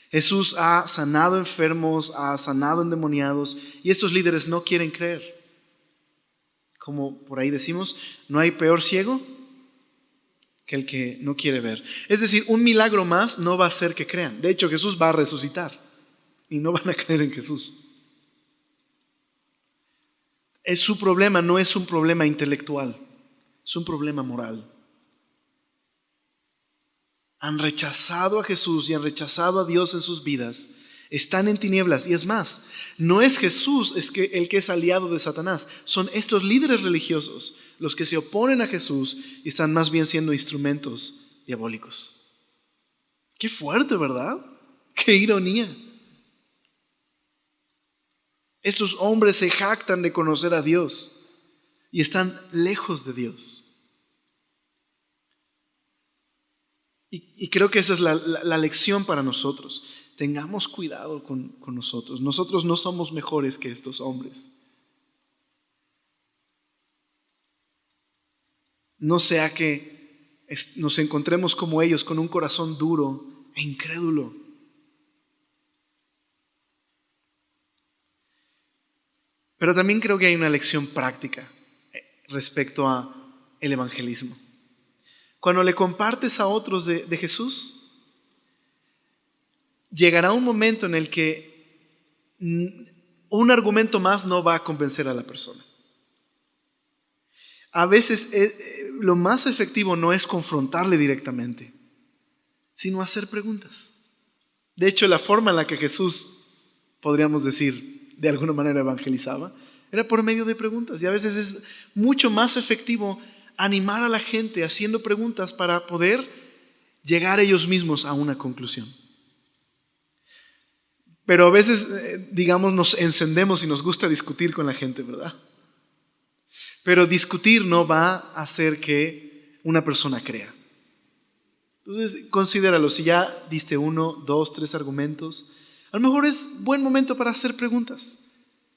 Jesús ha sanado enfermos, ha sanado endemoniados, y estos líderes no quieren creer. Como por ahí decimos, no hay peor ciego que el que no quiere ver. Es decir, un milagro más no va a hacer que crean. De hecho, Jesús va a resucitar y no van a creer en Jesús. Su problema no es un problema intelectual, es un problema moral. Han rechazado a Jesús y han rechazado a Dios en sus vidas. Están en tinieblas. Y es más, no es Jesús el que es aliado de Satanás. Son estos líderes religiosos los que se oponen a Jesús y están más bien siendo instrumentos diabólicos. Qué fuerte, ¿verdad? Qué ironía. Estos hombres se jactan de conocer a Dios y están lejos de Dios. Y creo que esa es la lección para nosotros. Tengamos cuidado con nosotros. Nosotros no somos mejores que estos hombres. No sea que nos encontremos como ellos con un corazón duro e incrédulo. Pero también creo que hay una lección práctica respecto a el evangelismo. Cuando le compartes a otros de Jesús, llegará un momento en el que un argumento más no va a convencer a la persona. A veces lo más efectivo no es confrontarle directamente, sino hacer preguntas. De hecho, la forma en la que Jesús, podríamos decir, de alguna manera evangelizaba, era por medio de preguntas. Y a veces es mucho más efectivo animar a la gente haciendo preguntas para poder llegar ellos mismos a una conclusión. Pero a veces, digamos, nos encendemos y nos gusta discutir con la gente, ¿verdad? Pero discutir no va a hacer que una persona crea. Entonces, considéralo. Si ya diste 1, 2, 3 argumentos, a lo mejor es buen momento para hacer preguntas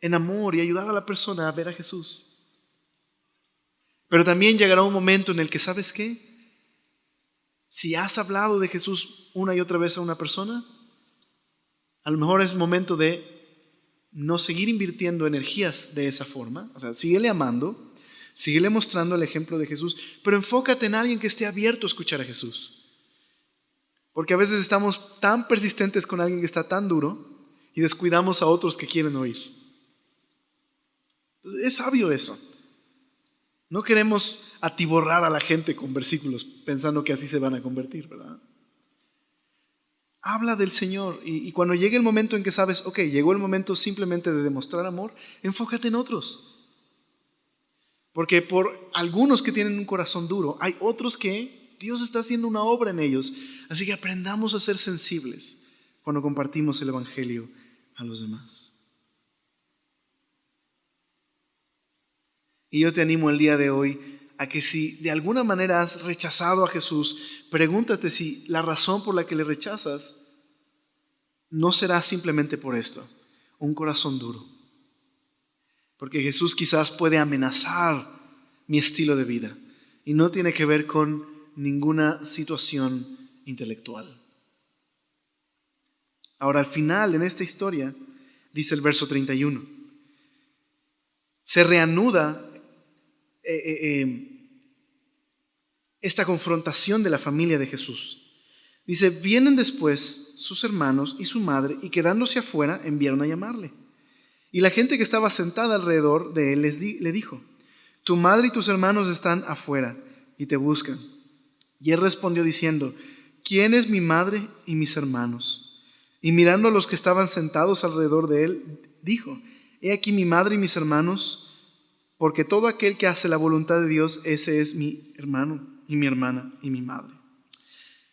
en amor y ayudar a la persona a ver a Jesús. Pero también llegará un momento en el que, ¿sabes qué? Si has hablado de Jesús una y otra vez a una persona, a lo mejor es momento de no seguir invirtiendo energías de esa forma. O sea, síguele amando, síguele mostrando el ejemplo de Jesús, pero enfócate en alguien que esté abierto a escuchar a Jesús. Porque a veces estamos tan persistentes con alguien que está tan duro y descuidamos a otros que quieren oír. Entonces, es sabio eso. No queremos atiborrar a la gente con versículos pensando que así se van a convertir, ¿verdad? Habla del Señor y cuando llegue el momento en que sabes, ok, llegó el momento simplemente de demostrar amor, enfócate en otros. Porque por algunos que tienen un corazón duro, hay otros que Dios está haciendo una obra en ellos. Así que aprendamos a ser sensibles cuando compartimos el Evangelio a los demás. Y yo te animo el día de hoy a que si de alguna manera has rechazado a Jesús, pregúntate si la razón por la que le rechazas no será simplemente por esto, un corazón duro. Porque Jesús quizás puede amenazar mi estilo de vida y no tiene que ver con ninguna situación intelectual. Ahora al final en esta historia dice el verso 31, se reanuda esta confrontación de la familia de Jesús. Dice, vienen después sus hermanos y su madre y quedándose afuera enviaron a llamarle. Y la gente que estaba sentada alrededor de él le dijo, tu madre y tus hermanos están afuera y te buscan. Y él respondió diciendo, ¿quién es mi madre y mis hermanos? Y mirando a los que estaban sentados alrededor de él, dijo, he aquí mi madre y mis hermanos, porque todo aquel que hace la voluntad de Dios, ese es mi hermano y mi hermana y mi madre.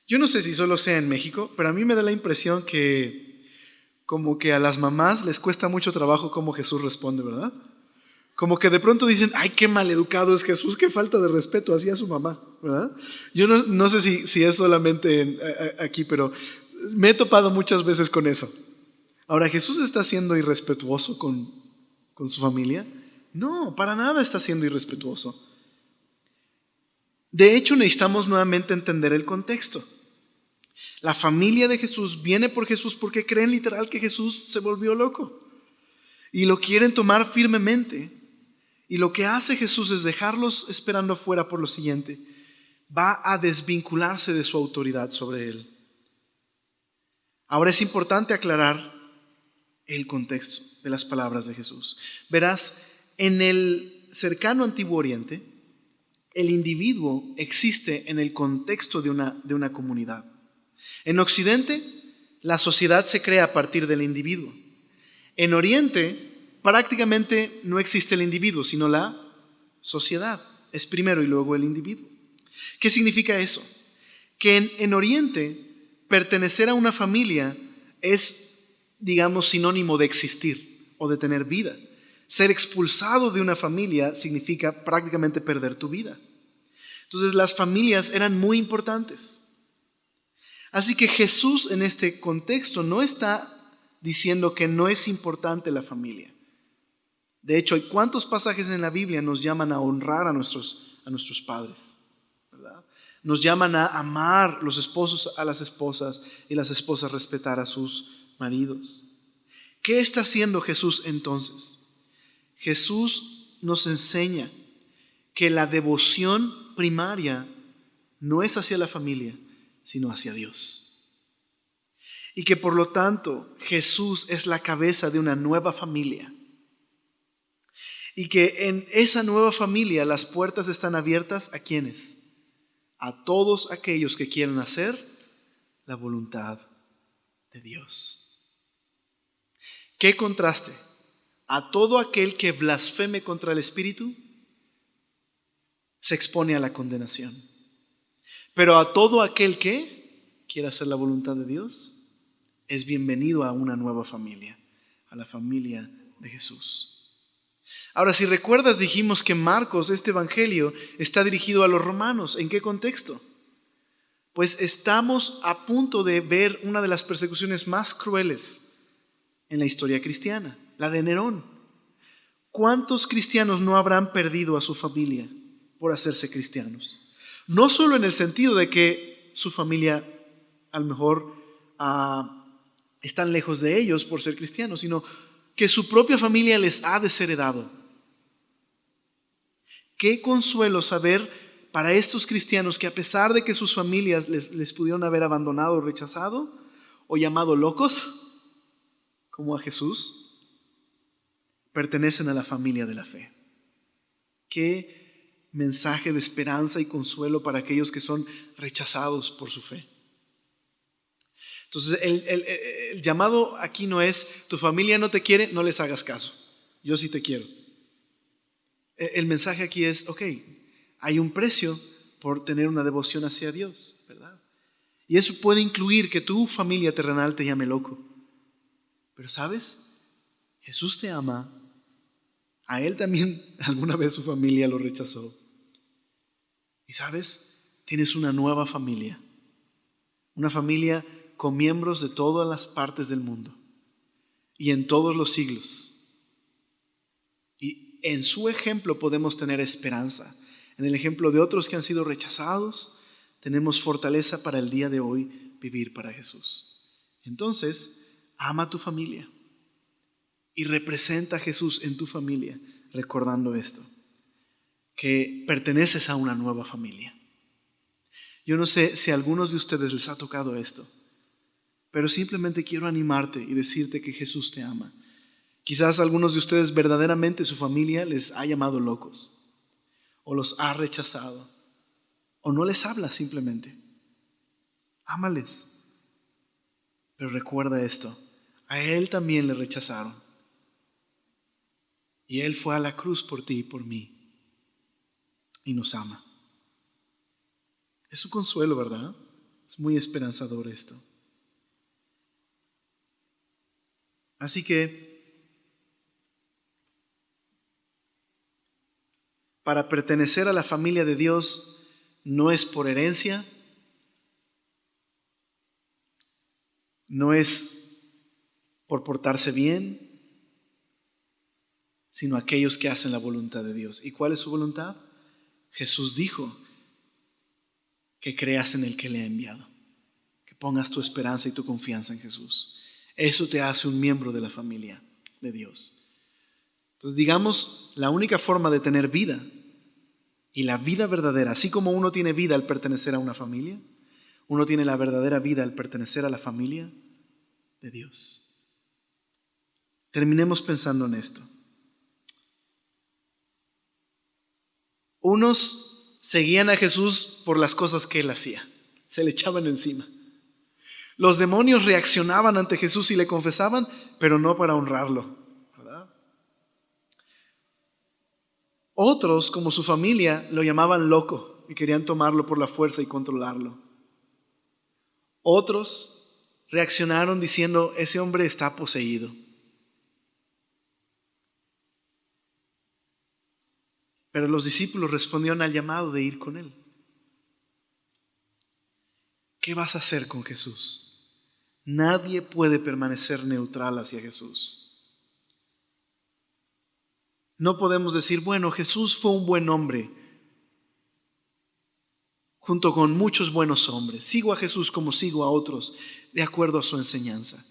Yo no sé si solo sea en México, pero a mí me da la impresión que como que a las mamás les cuesta mucho trabajo cómo Jesús responde, ¿verdad? Como que de pronto dicen, ay, qué maleducado es Jesús, qué falta de respeto hacía su mamá, ¿verdad? Yo no sé si es solamente aquí, pero me he topado muchas veces con eso. Ahora, ¿Jesús está siendo irrespetuoso con su familia? No, para nada está siendo irrespetuoso. De hecho, necesitamos nuevamente entender el contexto. La familia de Jesús viene por Jesús porque creen literal que Jesús se volvió loco y lo quieren tomar firmemente. Y lo que hace Jesús es dejarlos esperando afuera por lo siguiente: va a desvincularse de su autoridad sobre él. Ahora es importante aclarar el contexto de las palabras de Jesús. Verás, en el cercano Antiguo Oriente, el individuo existe en el contexto de una comunidad. En Occidente, la sociedad se crea a partir del individuo. En Oriente, prácticamente no existe el individuo, sino la sociedad. Es primero y luego el individuo. ¿Qué significa eso? Que en Oriente, pertenecer a una familia es, digamos, sinónimo de existir o de tener vida. Ser expulsado de una familia significa prácticamente perder tu vida. Entonces las familias eran muy importantes. Así que Jesús en este contexto no está diciendo que no es importante la familia. De hecho, ¿cuántos pasajes en la Biblia nos llaman a honrar a nuestros padres? ¿Verdad? Nos llaman a amar los esposos a las esposas y las esposas respetar a sus maridos. ¿Qué está haciendo Jesús entonces? Jesús nos enseña que la devoción primaria no es hacia la familia, sino hacia Dios. Y que por lo tanto Jesús es la cabeza de una nueva familia. Y que en esa nueva familia las puertas están abiertas ¿a quiénes? A todos aquellos que quieran hacer la voluntad de Dios. ¿Qué contraste? A todo aquel que blasfeme contra el Espíritu se expone a la condenación. Pero a todo aquel que quiera hacer la voluntad de Dios es bienvenido a una nueva familia, a la familia de Jesús. Ahora, si recuerdas, dijimos que Marcos, este evangelio, está dirigido a los romanos. ¿En qué contexto? Pues estamos a punto de ver una de las persecuciones más crueles en la historia cristiana, la de Nerón. ¿Cuántos cristianos no habrán perdido a su familia por hacerse cristianos? No solo en el sentido de que su familia a lo mejor están lejos de ellos por ser cristianos, sino que su propia familia les ha desheredado. Qué consuelo saber para estos cristianos que a pesar de que sus familias les pudieron haber abandonado o rechazado o llamado locos, como a Jesús, pertenecen a la familia de la fe. Qué mensaje de esperanza y consuelo para aquellos que son rechazados por su fe. Entonces el llamado aquí no es: tu familia no te quiere, no les hagas caso, yo sí te quiero. El mensaje aquí es: ok, hay un precio por tener una devoción hacia Dios, ¿verdad? Y eso puede incluir que tu familia terrenal te llame loco. Pero ¿sabes? Jesús te ama. A Él también alguna vez su familia lo rechazó. Y ¿sabes? Tienes una nueva familia. Una familia con miembros de todas las partes del mundo y en todos los siglos. Y en su ejemplo podemos tener esperanza. En el ejemplo de otros que han sido rechazados, tenemos fortaleza para el día de hoy vivir para Jesús. Entonces, ama a tu familia y representa a Jesús en tu familia, recordando esto, que perteneces a una nueva familia. Yo no sé si a algunos de ustedes les ha tocado esto, pero simplemente quiero animarte y decirte que Jesús te ama. Quizás a algunos de ustedes verdaderamente su familia les ha llamado locos, o los ha rechazado, o no les habla simplemente. Ámales. Pero recuerda esto: a Él también le rechazaron. Y Él fue a la cruz por ti y por mí. Y nos ama. Es un consuelo, ¿verdad? Es muy esperanzador esto. Así que, para pertenecer a la familia de Dios no es por herencia, no es por portarse bien, sino aquellos que hacen la voluntad de Dios. ¿Y cuál es su voluntad? Jesús dijo que creas en el que le ha enviado, que pongas tu esperanza y tu confianza en Jesús. Eso te hace un miembro de la familia de Dios. Entonces, digamos, la única forma de tener vida, y la vida verdadera, así como uno tiene vida al pertenecer a una familia, uno tiene la verdadera vida al pertenecer a la familia de Dios. Terminemos pensando en esto. Unos seguían a Jesús por las cosas que Él hacía, se le echaban encima. Los demonios reaccionaban ante Jesús y le confesaban, pero no para honrarlo, ¿verdad? Otros, como su familia, lo llamaban loco y querían tomarlo por la fuerza y controlarlo. Otros reaccionaron diciendo: ese hombre está poseído. Pero los discípulos respondieron al llamado de ir con Él. ¿Qué vas a hacer con Jesús? Nadie puede permanecer neutral hacia Jesús. No podemos decir: bueno, Jesús fue un buen hombre, junto con muchos buenos hombres. Sigo a Jesús como sigo a otros, de acuerdo a su enseñanza.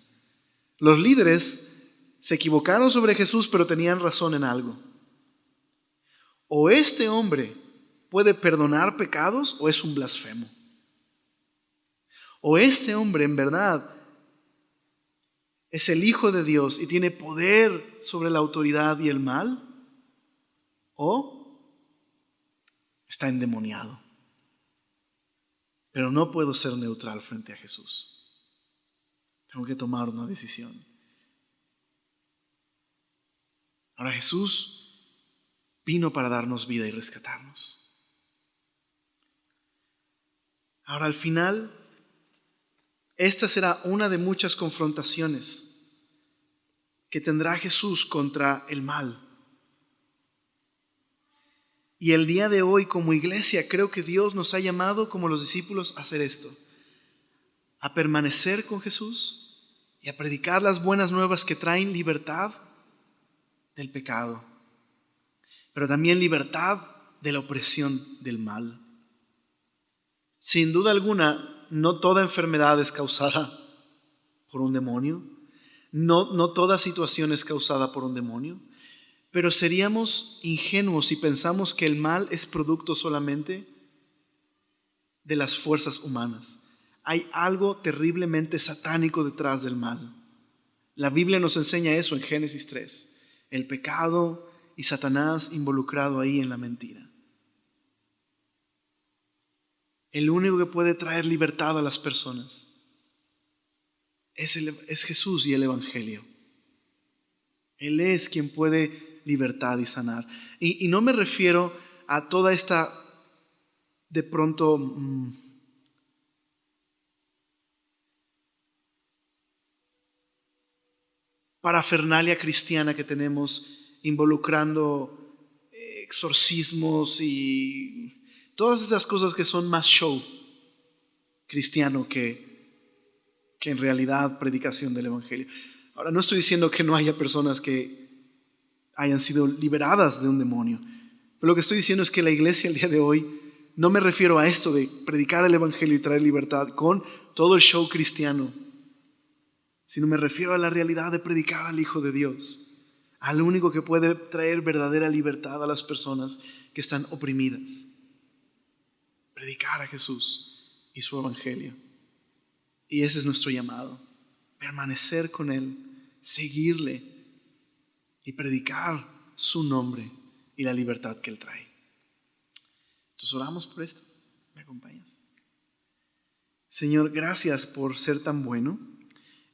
Los líderes se equivocaron sobre Jesús, pero tenían razón en algo. O este hombre puede perdonar pecados o es un blasfemo. O este hombre en verdad es el Hijo de Dios y tiene poder sobre la autoridad y el mal, o está endemoniado. Pero no puedo ser neutral frente a Jesús. Tengo que tomar una decisión. Ahora Jesús vino para darnos vida y rescatarnos. Ahora al final, esta será una de muchas confrontaciones que tendrá Jesús contra el mal. Y el día de hoy como iglesia creo que Dios nos ha llamado como los discípulos a hacer esto, a permanecer con Jesús y a predicar las buenas nuevas que traen libertad del pecado, pero también libertad de la opresión del mal. Sin duda alguna, no toda enfermedad es causada por un demonio, no toda situación es causada por un demonio, pero seríamos ingenuos si pensamos que el mal es producto solamente de las fuerzas humanas. Hay algo terriblemente satánico detrás del mal. La Biblia nos enseña eso en Génesis 3. El pecado y Satanás involucrado ahí en la mentira. El único que puede traer libertad a las personas es Jesús y el Evangelio. Él es quien puede libertad y sanar. Y no me refiero a toda esta, de pronto, parafernalia cristiana que tenemos involucrando exorcismos y todas esas cosas que son más show cristiano que en realidad predicación del Evangelio. Ahora, no estoy diciendo que no haya personas que hayan sido liberadas de un demonio, pero lo que estoy diciendo es que la iglesia el día de hoy, no me refiero a esto de predicar el Evangelio y traer libertad con todo el show cristiano, sino me refiero a la realidad de predicar al Hijo de Dios, al único que puede traer verdadera libertad a las personas que están oprimidas. Predicar a Jesús y su Evangelio. Y ese es nuestro llamado, permanecer con Él, seguirle y predicar su nombre y la libertad que Él trae. Entonces oramos por esto. ¿Me acompañas? Señor, gracias por ser tan bueno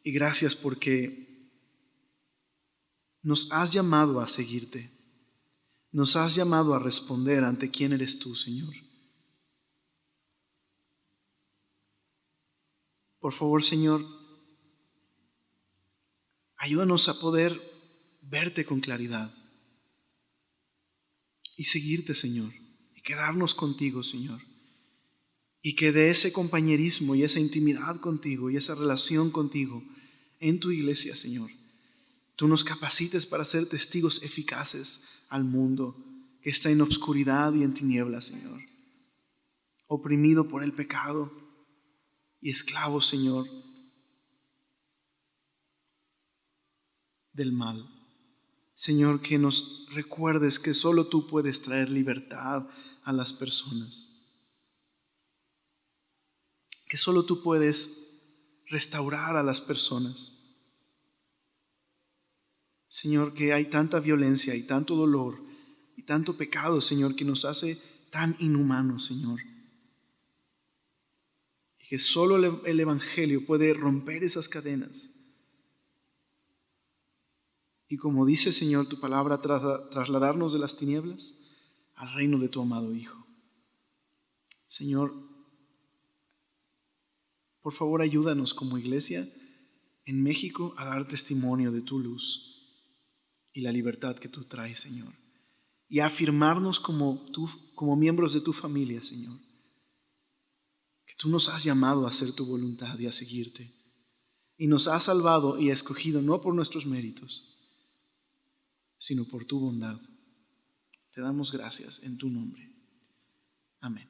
y gracias porque nos has llamado a seguirte. Nos has llamado a responder ante quién eres tú, Señor. Por favor, Señor, ayúdanos a poder verte con claridad y seguirte, Señor, y quedarnos contigo, Señor. Y que de ese compañerismo y esa intimidad contigo y esa relación contigo en tu iglesia, Señor, tú nos capacites para ser testigos eficaces al mundo que está en obscuridad y en tinieblas, Señor, oprimido por el pecado y esclavo, Señor, del mal. Señor, que nos recuerdes que solo tú puedes traer libertad a las personas, que solo tú puedes restaurar a las personas. Señor, que hay tanta violencia y tanto dolor y tanto pecado, Señor, que nos hace tan inhumanos, Señor. Y que solo el Evangelio puede romper esas cadenas. Y como dice, Señor, tu palabra, trasladarnos de las tinieblas al reino de tu amado Hijo. Señor, por favor, ayúdanos como iglesia en México a dar testimonio de tu luz y la libertad que tú traes, Señor. Y a afirmarnos como miembros de tu familia, Señor. Que tú nos has llamado a hacer tu voluntad y a seguirte. Y nos has salvado y escogido no por nuestros méritos, sino por tu bondad. Te damos gracias en tu nombre. Amén.